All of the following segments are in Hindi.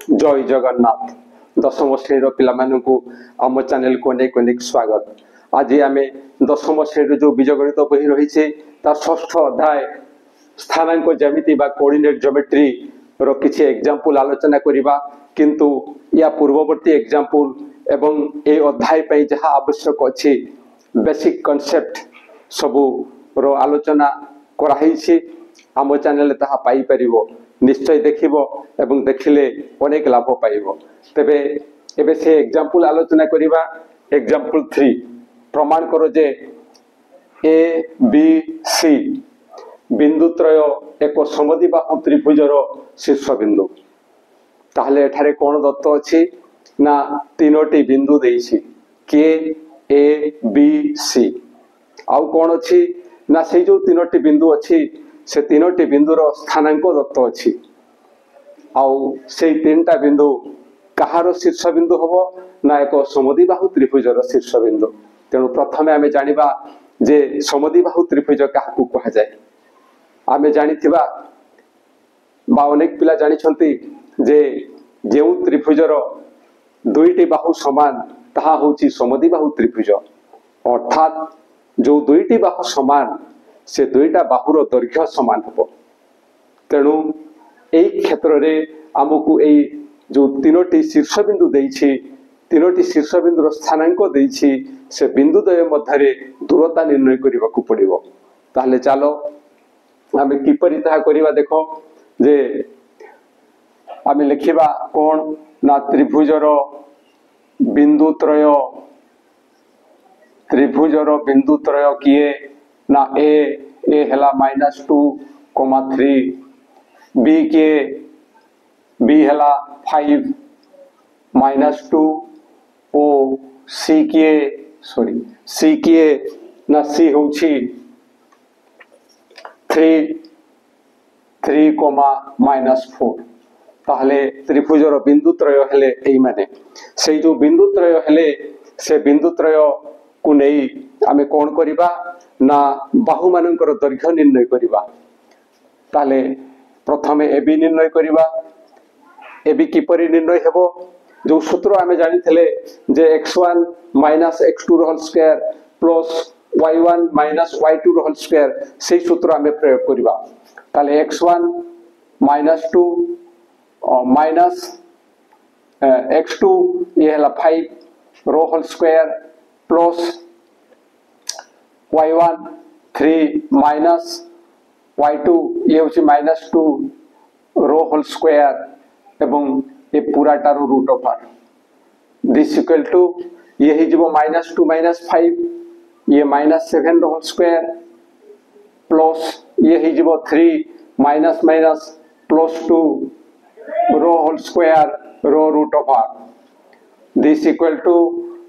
जय जगन्नाथ दशम श्रेणी पिलामानंकु आम चैनल को अनेक अनेक स्वागत। आज आम दशम श्रेणी जो बीजगणित बही रही तार षष्ठ अध्याय स्थानांक ज्यामिति बा कोऑर्डिनेट ज्योमेट्री रो किछि एग्जांपल आलोचना करिबा। किंतु या पूर्ववर्ती एग्जांपल एवं ए अध्याय पई जहा आवश्यक अछि बेसिक कांसेप्ट सबु रो आलोचना कराही छी। आम चैनल ताहा पाई परिबो, निश्चय देखिबो एवं देखिले अनेक लाभ पाइबो। तेबे एबे से एग्जांपल आलोचना करिबा। एग्जांपल 3 प्रमाण करो जे ए बी सी बिंदु त्रय एक समद्विबाहु त्रिभुजर शीर्ष बिंदु। ताहले एठारे कोन दत्त अछि ना तीनोटी बिंदु देइछि के ए बी सी। आउ कोन अछि ना से जो तीनोटी बिंदु अछि से तीनोटी बिंदुर स्थानांक दत्त अछि। आउ से तीनटा बिंदु कहार शीर्ष बिंदु हबो ना एक समद्विबाहु त्रिभुजर शीर्ष बिंदु। तेणु प्रथमे आमे जानिबा जे समद्विबाहु त्रिभुज काहाकू कहा जाय। आमे जानिथिबा बा अनेक पिला जानिछंती जे जेउ त्रिभुजर दुईटी बाहु समान ताहा होची समद्विबाहु त्रिभुज। अर्थात जो दुईटी बाहु समान से दुईटा बाहुर दैर्घ्य समान हबो। तेणु एई क्षेत्र रे आमको एई जो तीनोटी शीर्ष बिंदु देइछि तीनोटी शीर्ष बिंदुर स्थानांक देइछि से बिंदु द्वय मध्यरे दूरता निर्णय करिबाकू पड़िबो। ताहले चलो आमे किपरि ताहा करिबा। देखो जे आमे लिखिबा कोन ना त्रिभुजर बिंदु त्रय किए ना ए हेला -2, 3 बी हेला 5 -2 ओ सी किए ना सी होची 3 -4। ताहले त्रिभुजर बिंदु त्रय हेले एई माने से जो बिंदु त्रय हेले से बिंदु त्रय को नहीं आमे कोन करिबा ना बाहु मानकर दैर्घ्य निर्णय करिबा। ताले प्रथमे एबी निर्णय करिबा। एबी किपरि निर्णय हेबो जो सूत्र आमे जानिथिले जे x1 - x2 whole square plus y1 - y2 whole square से सूत्र आमे प्रयोग करिबा। ताले x1 - 2 माइनस x2 ये हला 5 रो whole square plus y1 3 minus y2 ये होची -2 रो होल स्क्वायर एवं ये पूरा टारो root over this equal to ये ही जीवो -2 - 5 ये -7 रो होल स्क्वायर प्लस ये ही जीवो 3 माइनस +2 रो होल स्क्वायर रो root over this equal to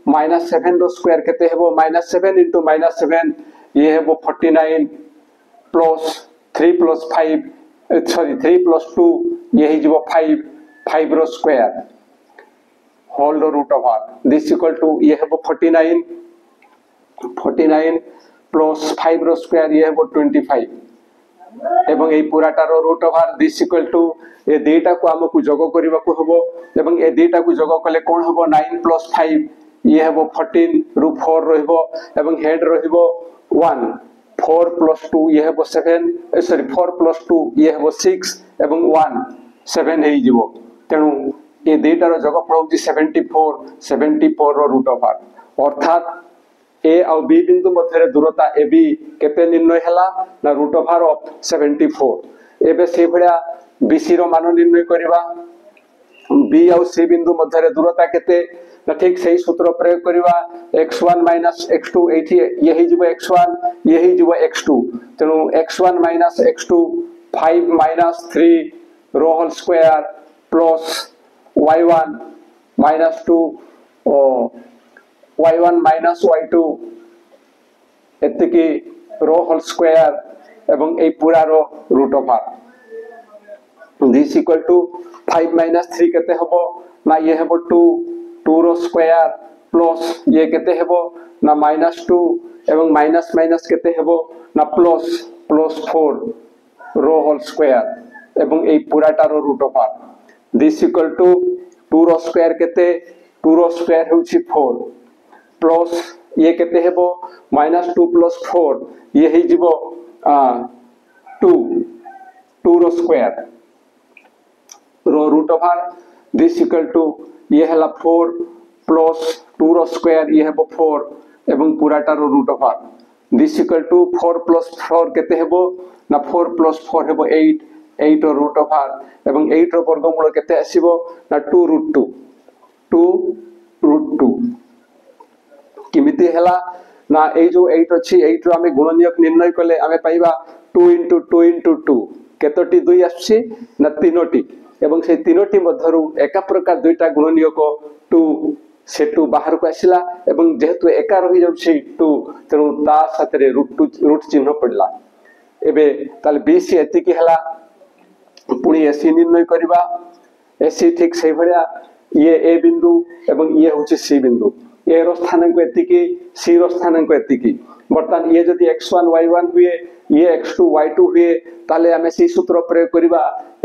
-7 रो स्क्वायर केते हेबो -7 * -7 ये हेबो 49 प्लस 3 + 5 3 + 2 ये ही जीवो 5 रो स्क्वायर होल रो root over this equal to ये हेबो 49 प्लस 5 रो स्क्वायर ये हेबो 25 एवं ए पूराटा रो root over this equal to ए दुईटा को हमकु जोग करिबा को हबो एवं ए दुईटा को जोग कले कोन हबो 9 + 5 ये हबो 14 रु 4 रहिबो एवं हेड रहिबो 1 4 + 2 ये हबो 7 सॉरी 4 + 2 ये हबो 6 एवं 1 7 हेई जिवो। तेनु ए दुईटा रो जोग फळ होची 74 रो रूट ओवर। अर्थात ए और बी बिंदु मध्य दूरता ए बी केते निर्णय हला ना रूट ओवर ऑफ 74। एबे से भलिया बीसी रो मान निर्णय करिबा। बी और सी बिंदु मध्य दूरता केते ना ठीक सही सूत्र प्रयोग करिबा x1 - x2 एठी यही जीव x1 यही जीव x2। तेनु x1 - x2 5 - 3 रो whole square plus y1 - 2 y1 - y2 एतिकी रो होल स्क्वायर एवं ए पूरा रो root over this equal to 5 - 3 केते हबो ना ये हबो 2 रो स्क्वायर प्लस ये केते हबो ना -2 एवं माइनस केते हबो ना प्लस 4 रो होल स्क्वायर एवं ए पूराटा रो root over this equal to 2 रो स्क्वायर केते 2 रो स्क्वायर होउची 4 प्लस ये केते हेबो -2 + 4 ये हे जीवो 2 रो स्क्वायर रो root over this equal to ये हला 4 प्लस 2 रो स्क्वायर ये हेबो 4 एवं पूराटा रो root over this equal to 4 + 4 केते हेबो ना 4 + 4 हेबो 8 रो रूट ओवर एवं 8 रो वर्गमूल केते आसीबो ना 2√2 किमिति हला ना ए जो 8 अछि 8 रो हमें गुणनियक निर्णय कले हमें पाइबा 2 * 2 * 2 केतोटी 2 आछि ना तीनोटी एवं से तीनोटी मध्यरु एका प्रकार दुईटा गुणनियक 2 से 2 बाहर को आसिला एवं जेहेतु एका रही जाउछि 2 तेनु ता साथरे रूट चिन्ह पड़ला एबे ताले बीसी एति की हला पुणी एसी निर्णय करबा एसी ठीक सही भलिया ये ए बिंदु एवं ये होछि सी बिंदु ए रो स्थानांक एति की सी रो स्थानांक एति की बर्तमान ये जदी x1 y1 हुए ये x2 y2 हुए ताले हमें सी सूत्र प्रयोग करबा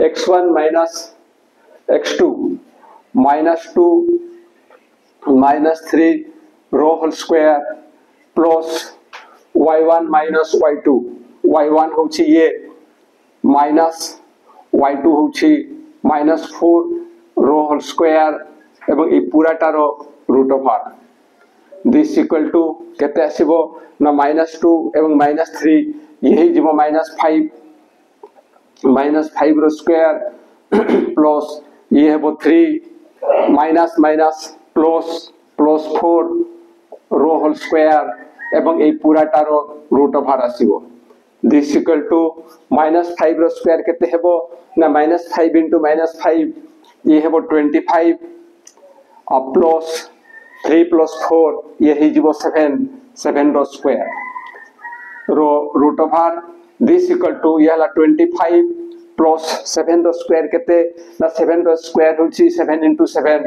x1 - x2 -2 -3 रो whole square plus y1 - y2 y1 होछि ये माइनस y2 होछि -4 रो होल स्क्वायर एवं ई पूराटार root over this equal to केते आसीबो ना -2 एवं -3 यही जीवो -5 -5 रो स्क्वायर प्लस ये हेबो 3 माइनस माइनस प्लस 4 रो होल स्क्वायर एवं ए पूराटार रूट ओवर आसीबो दिस इक्वल टू -5 रो स्क्वायर केते हेबो ना -5 * -5 ये हेबो 25 प्लस 3 + 4 ये ही जीवो 7 रो स्क्वायर रो root over this equal to ये हला 25 प्लस 7 रो स्क्वायर केते ना 7 रो स्क्वायर होची 7 * 7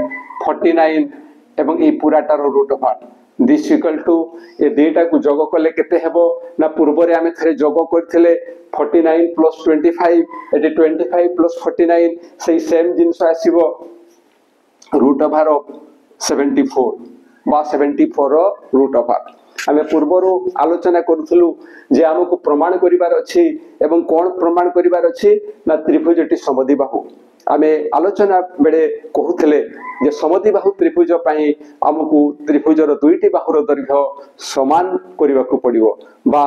49 एवं ए पूराटा रो root over this equal to ए डेटा को जोग कले केते हेबो ना पूर्व रे हमें थरे जोग करथिले 49 + 25 एटी 25 + 49 सही सेम जिंस आसीबो रूट ओवर ऑफ 74 बा 74 रो रूट ओवर हमें पूर्वरु आलोचना करथलु जे हमको प्रमाण करिवार अछि एवं कोन प्रमाण करिवार अछि ना त्रिभुजटी समद्विबाहु हमें आलोचना बेले कहूथिले जे समद्विबाहु त्रिभुज पई हमको त्रिभुजर दुईटी बाहुर दैर्घ्य समान करिवाकू पड़िबो बा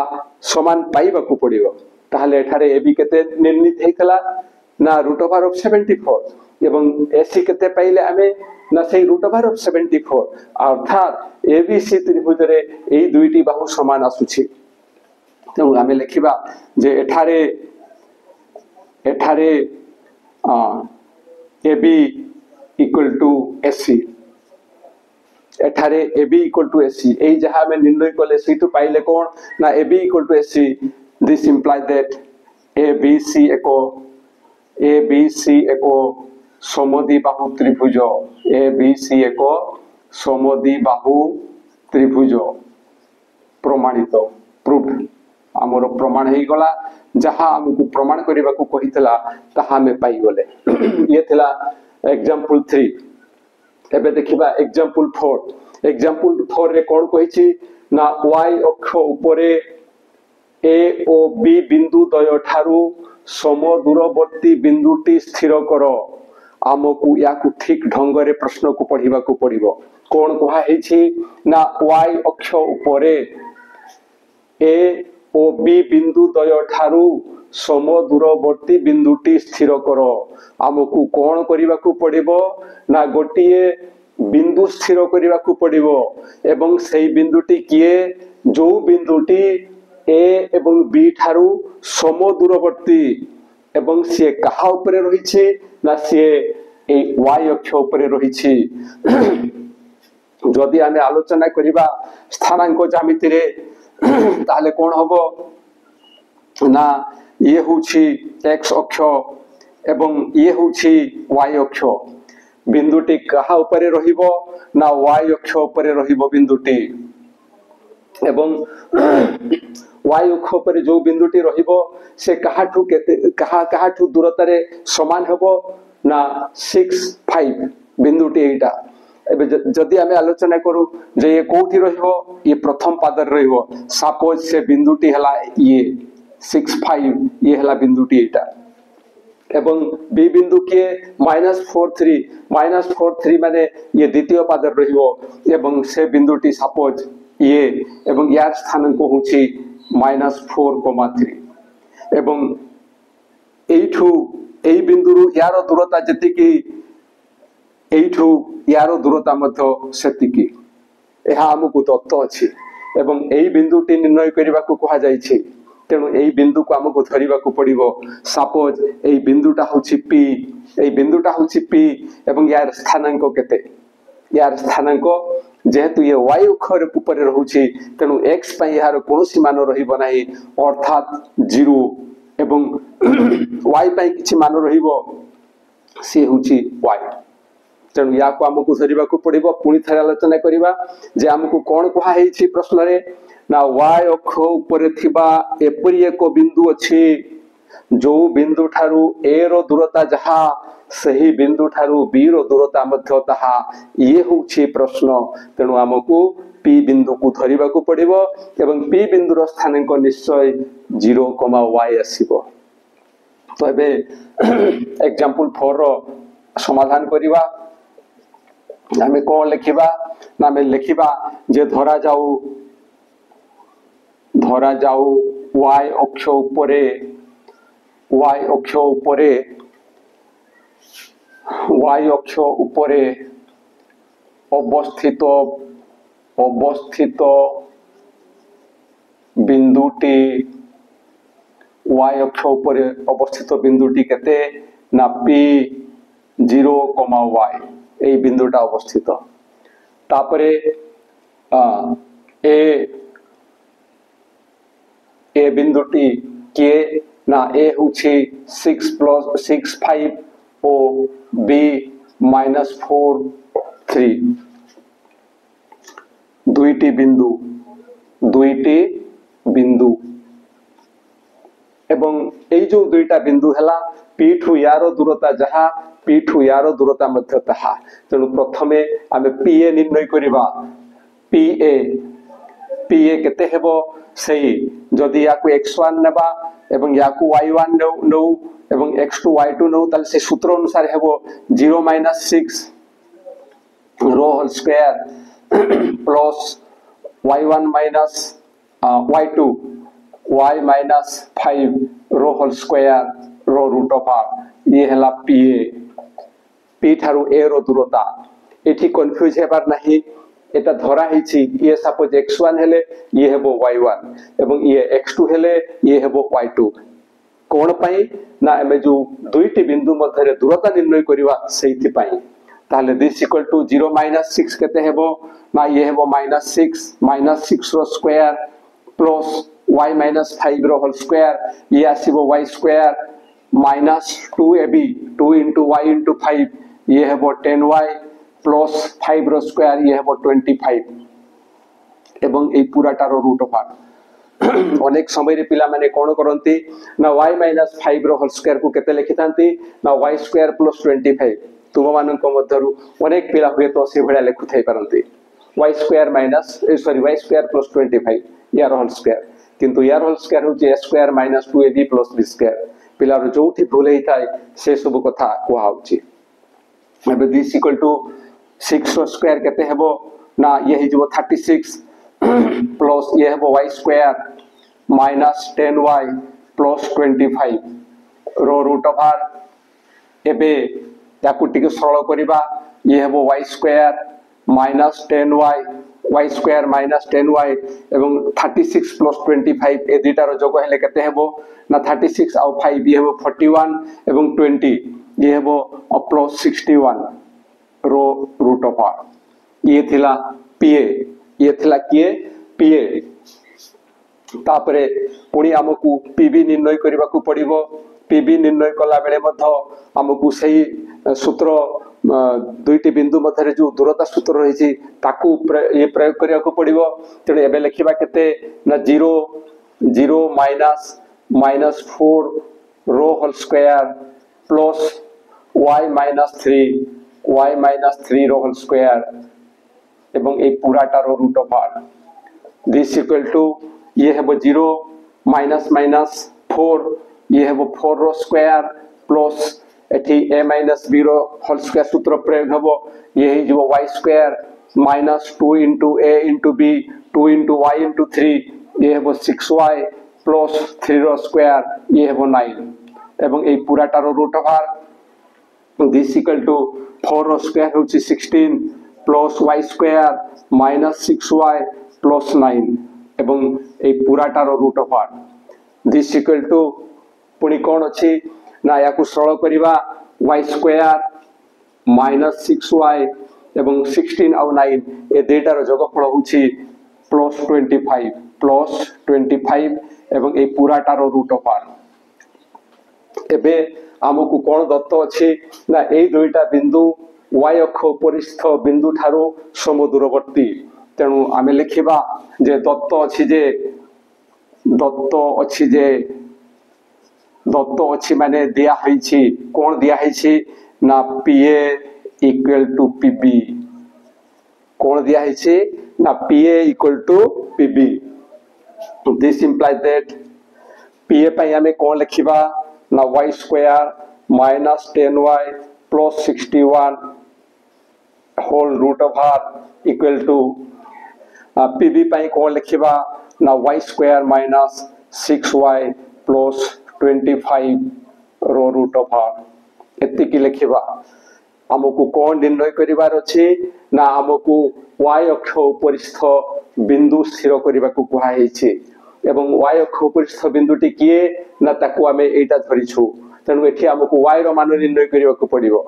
समान पाइबाकू पड़िबो ताहले एठारे एबी केते निर्णित हेतला ना रूट ओवर ऑफ 74 एवं एसी केते पाइले हमें ना से रूट ओवर ऑफ 74 अर्थात एबीसी त्रिभुज रे एई दुईटी बाहु समान आसुछि तेणु हमें लिखिबा जे एठारे AB इक्वल टू AC एठारे AB इक्वल टू AC एई जहा में निर्णय कले सीटू पाइले कोन ना AB equal to AC this imply that ABC एको समद्विबाहु त्रिभुज ABC एको समद्विबाहु त्रिभुज प्रमाणित प्रूफ आमर प्रमाण हे गला जहा हमकु प्रमाण करबा को कहितला ताहा में पाई गले ये थिला एग्जांपल 3 एबे देखिबा एग्जांपल 4 रे कोन कहिछि ना y अक्ष ऊपरे A ओ B बिंदु द्वय ठारू समदूरवर्ती बिंदुटी स्थिर करो आमको याकु ठीक ढंग रे प्रश्न को पढ़िबा को पड़िबो कोन कहा हेछि ना y अक्ष ऊपरे A ओ B बिंदु द्वय ठारू समदूरवर्ती बिंदुटी स्थिर करो आमको कोन करिबा को पड़िबो ना गोटिए बिंदु स्थिर करिबा को पड़िबो एवं सेही बिंदुटी किए जो बिंदुटी A एवं B ठारू समदूरवर्ती एवं से कहा ऊपर रहिछि ना से ए y अक्ष ऊपर रहिछि जदि आमे आलोचना करिबा स्थानांक ज्यामिति रे ताले कोन हबो ना ये होछि x अक्ष एवं ये होछि y अक्ष बिंदुटी कहा ऊपर रहिबो ना y अक्ष ऊपर रहिबो बिंदुटी एवं y अक्ष ऊपर जो बिंदुटी रहिबो से कहाठू केते कहाठू दूरता रे समान हबो ना 6 5 बिंदुटी एटा एबे जदि आमे आलोचना करू जे ये कोठी रहिबो ये प्रथम पादर रहिबो सपोज से बिंदुटी हला ये 6 5 ये हला बिंदुटी एटा एवं बी बिंदु के -4 3 माने ये द्वितीय पादर रहिबो एवं से बिंदुटी सपोज ये एवं यार स्थानांक होछि -4,3 एवं एठू एई बिंदुरु यार दूरता जतिकी एठू यार दूरता मध्य सेतिकी एहा हमकु तत्व अछि एवं एई बिंदुटी निर्णय करिबा को कहा जाय छै तेणु एई बिंदु को हमकु धरिबा को पड़िबो सपोज एई बिंदुटा होछि p एई बिंदुटा होछि p एवं यार स्थानांक केते यार स्थानांक जेहेतु ये y अक्षर ऊपर रहउछि तेणु x पई यार कोनोसी मान रहिबो नाही अर्थात 0 एवं y पई किछि मान रहिबो से होछि y तेणु या को हमकु धरिबा को पड़िबो पुनी थरे आलोचना करिबा जे हमकु कोन कहा हेछि प्रश्न रे ना y अक्ष ऊपर थिबा एपरि एक बिंदु अछि जो बिंदु ठारू a रो दूरता जहा सही बिंदु ठारू b रो दूरता मध्य तहा ये होछि प्रश्न तेणु हमकु p बिंदु को धरिबा को पड़िबो एवं p बिंदु रो स्थानांक निश्चय 0, y आसीबो तो एबे एग्जांपल 4 रो समाधान करिबा आमे कोन लिखिबा ना आमे लिखिबा जे धरा जाऊ y अक्ष ऊपरे अवस्थित बिंदुटी y अक्ष ऊपरे अवस्थित बिंदुटी केते ना p 0, y ए बिंदुटा अवस्थित तापरे ए बिंदुटी के ना ए होछि 6 + 5 ओ b -4 3 दुईटी बिंदु एवं ए जो दुईटा बिंदु हला p ठू यारो दूरता जहा p ठू यारो दूरता मध्य तहा तेणु प्रथमे आमे pa निर्णय करिबा pa केते हेबो सही जदि याकु x1 नेबा एवं याकु y1 नो एवं x2 y2 नो ताले से सूत्र अनुसार हेबो 0 - 6 रो whole square plus y1 - y2 y - 5 रो होल स्क्वायर रो रूट ऑफ r ये हला p थारु a रो दूरता एठी कंफ्यूज हेबार नाही एटा धरा हिची ये सपोज x1 हेले ये हेबो y1 एवं ये x2 हेले ये हेबो y2 कोन पई ना एमे जो दुईटी बिंदु मध्यरे दूरता निर्णय करिवा सेहिति पई ताले दिस इक्वल टू 0 - 6 केते हेबो ना ये हेबो -6 रो स्क्वायर प्लस y - 5 रो होल स्क्वायर ये आसीबो y स्क्वायर -2ab 2 * y * 5 ये हेबो 10y प्लस 5 रो स्क्वायर ये हेबो 25 एवं ए पूराटा रो रूट ऑफ r अनेक समय रे पिला माने कोन करंती ना y - 5 रो होल स्क्वायर को केते लिखितांती ना y स्क्वायर प्लस 25 तुम मानन को मध्यरु अनेक पिला हुए तो से भडा लेखु थाई परंती y स्क्वायर प्लस 25 यार होल स्क्वायर किंतु यार होल स्क्वायर होचे a square - 2ab plus b square पिला रो जोठी भूल हेई थाई से सब कथा को आउची एबे दिस इक्वल टू 6 रो स्क्वायर केते हेबो ना ये हि जो 36 प्लस ये हेबो y स्क्वायर -10y प्लस 25 रो रूट ऑफ r एबे याकु टिके सरल करिबा ये हेबो y square -10y y square -10y एवं 36 प्लस 25 ए दुटा रो जोग हेले केते हेबो ना 36 आ 5 ये हेबो 41 एवं 20 ये हेबो प्लस 61 रो रूट ऑफ r ये थिला pa ये थिला किए pa तापरे पुणी हमकु pb निर्णय करबा को पड़िबो pb निर्णय कला बेले मध्य हमकु सही सूत्र दुईटी बिंदु मध्यरे जो दूरता सूत्र रहिछि ताकू ये प्रयोग करिया को पड़िबो तेने एबे लिखिबा केते ना 0 - -4 रो whole square plus y minus 3 रो होल स्क्वायर एवं ए पूराटा रो root over this equal to ये है वो 0 माइनस माइनस 4 ये है वो 4 रो स्क्वायर प्लस एठी a माइनस b रो होल स्क्वायर सूत्र प्रयोग हबो ये ही जो y square minus 2 into a into b 2 into y into 3 ये है वो 6y प्लस 3 रो स्क्वायर ये है वो 9 एवं ए पूराटा रो root over this equal to 4 रो स्क्वायर होची 16 plus y square minus 6y plus 9 एवं ए पूराटा रो root over this equal to पुनी कोन अछि ना याकु सरल करिवा y स्क्वायर माइनस 6y एवं 16 और 9 ए डेटा रो जोगफल होछि प्लस 25 एवं ए पूराटा रो रूट ओवर एबे हमकु कोन दत्त अछि ना ए दुईटा बिंदु y अक्ष उपरिस्थ बिंदु ठारो समदूरवर्ती तेणु आमे लिखिबा जे दत्त अछि माने दिया हैछि कोन दिया हैछि ना pa इक्वल टू pb कोन दिया हैछि ना pa equal to pb this implies that pa पई आमे कोन लिखिबा ना y square minus 10y plus 61 whole root over equal to pb पई कोन लिखिबा ना y square minus 6y plus 25 रो रूट ओवर एति की लिखिबा हमकु कोन निर्णय करिवार अछि ना हमकु y अक्ष उपरिस्थ बिंदु स्थिर करिबा को कुहा हैछि एवं y अक्ष उपरिस्थ बिंदुटी किए ना ताकू आमे एटा धरिछु तेनु एठी हमकु y रो मान निर्णय करिबा को पड़िबो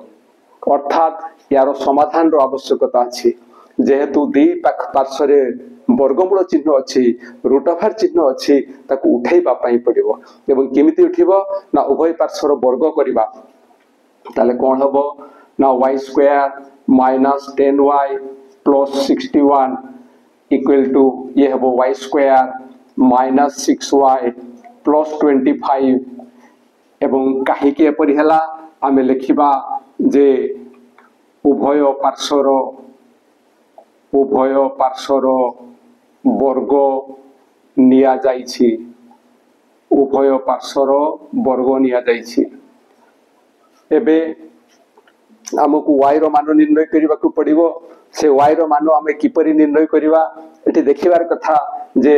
अर्थात यारो समाधान रो आवश्यकता अछि जेहेतु दी पार्श्व रे वर्गमूल चिन्ह अछि रूट ओवर चिन्ह अछि ताकू उठैबा पई पड़िबो एवं केमिति उठिबो ना उभय पार्श्व रो वर्ग करिबा ताले कोन हबो ना y square minus 10y plus 61 equal to ये हबो y square minus 6y plus 25 एवं काहे के परिहला आमे लिखिबा जे उभय पार्श्वर वर्ग निया जाइछि उभय पार्श्वर वर्ग निया जाइछि एबे हमकु y रो मान निर्णय करिबा को पड़िबो से y रो मान आमे किपरि निर्णय करिबा एठी देखिबार कथा जे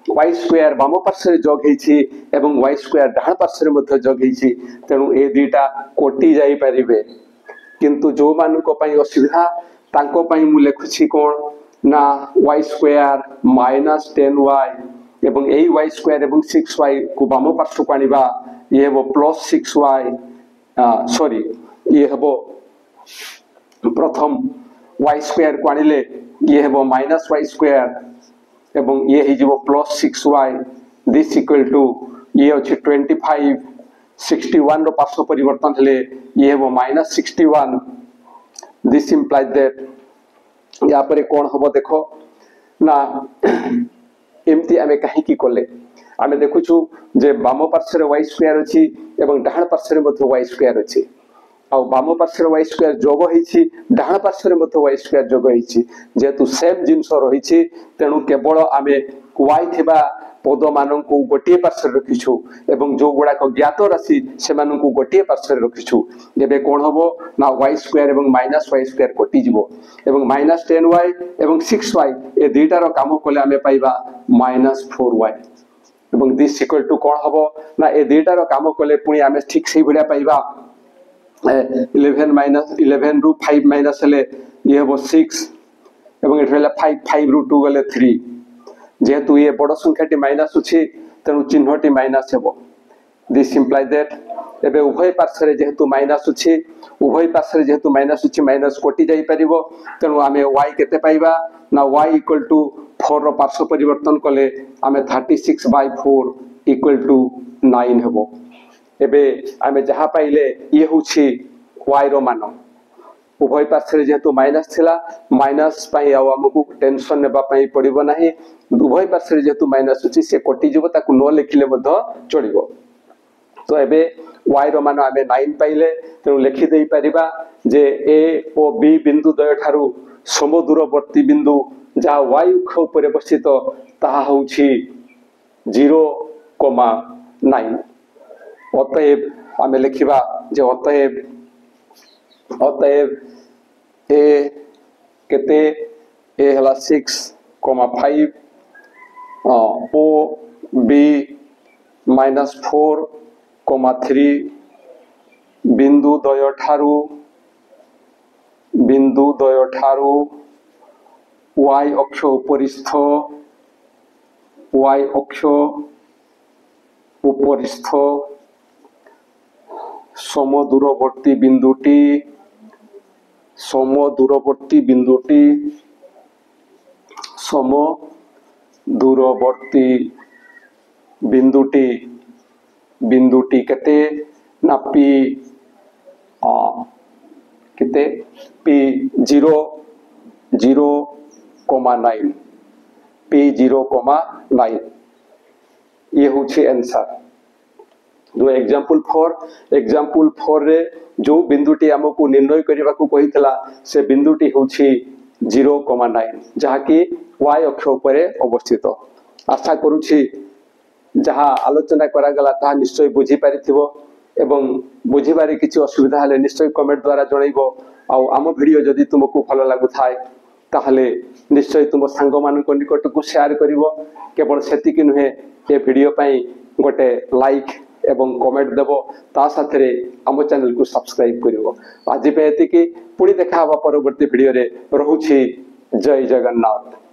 y स्क्वायर बाम पार्श्व रे जोग हेछि एवं y स्क्वायर डाहाण पार्श्व रे मध्ये जोग हेछि तेनु ए दुईटा कोटि जाई परिबे किंतु जो मानु को पई असुविधा तांको पई मु लेखुछि कोन ना y स्क्वायर माइनस 10y एवं ए y स्क्वायर एवं 6y को बाम पार्श्व को आनिबा ये हेबो प्लस 6y सॉरी ये हेबो प्रथम y स्क्वायर को आनिले ये हेबो माइनस y स्क्वायर एवं ये हि जिवो plus 6y this equal to ये अछि 25 61 रो पार्श्व परिवर्तन हले ये हेबो माइनस 61 दिस इंप्लाइज दैट या पर कोन हबो देखो ना एमती आमे काहे की कोले आमे देखुछु जे बाम पार्श्व रे y स्क्वायर अछि एवं डाहाण पार्श्व रे मध्ये y स्क्वायर अछि आ बाम पार्श्व रे y स्क्वायर जोग होइछि डाहाण पार्श्व रे मध्ये y स्क्वायर जोग होइछि जेतु सेम जिंस रहिछि तेनु केवल आमे y थिबा पद माननकु गोटिए पार्श्व रे रखिछु एवं जो गुडा को ज्ञात राशि से माननकु गोटिए पार्श्व रे रखिछु एबे कोन हबो ना y स्क्वायर एवं माइनस y स्क्वायर कटि जिवो एवं माइनस 10y एवं 6y ए दुईटा रो काम कोले आमे पाइबा माइनस 4y एवं दिस इक्वल टू कोन हबो ना ए दुईटा रो काम कोले पुनी आमे ठीक सही बढिया पाइबा 11 माइनस 11 रु 5 माइनस ले ये हबो 6 एवं एठला 5 रु 2 गले 3 जेहेतु ये बड़ संख्याटी माइनस अछि तेनु चिन्हटी माइनस हेबो दिस इंप्लाइज दैट एबे उभय पार्श्व रे जेहेतु माइनस अछि उभय पार्श्व रे जेहेतु माइनस अछि माइनस कोटि जाई परिबो तेनु आमे y केते पाइबा ना y इक्वल टू 4 रो पार्श्व परिवर्तन कले आमे 36/4 इक्वल टू 9 हेबो एबे आमे जहा पाइले ये होछि y रो मान उभय पार्श्व रे जेहेतु माइनस थिला माइनस पई आ हमकु टेंशन नेबा पई पड़िबो नाही उभय पार्श्व रे जेहेतु माइनस अछि से कोटि जिवो ताकु न लिखिले मध चलिबो तो एबे y रो मान आमे 9 पाइले तेणु लिखि देई परिबा जे a ओ b बिंदु द्वय ठारू समदूरवर्ती बिंदु जहाँ y अक्ष उपर अवस्थित ताहा होछि 0,9। अतएव आमे लिखिबा जे अतएव a केते a हला 6,5 o b -4,3 बिंदु द्वय ठारू y अक्ष उपरिस्थ समदूरवर्ती बिंदुटी केते ना p केते p 0,9 p 0,9 ये होछि आंसर। जो एग्जांपल 4 रे जो बिंदुटी हमको निर्णय करबा को कहितला से बिंदुटी होछि 0,9 जहा कि y अक्ष उपरे अवस्थित। आशा करूछि जहा आलोचना करा गला ता निश्चय बुझी पारिथिबो एवं बुझिबारे किछि असुविधा हले निश्चय कमेंट द्वारा जणाइबो। आ आम वीडियो जदि तुमको भलो लागु थाए ताहले निश्चय तुम सांग मानक निकट को शेयर करिवो। केवल सेतिकि नुहे ए वीडियो पई गोटे लाइक एवं कमेंट देबो ता साथरे आम चैनल को सब्सक्राइब करिवो। आज पे एतिकि पुणी देखा परवर्ती वीडियो रे रहुछि। जय जगन्नाथ।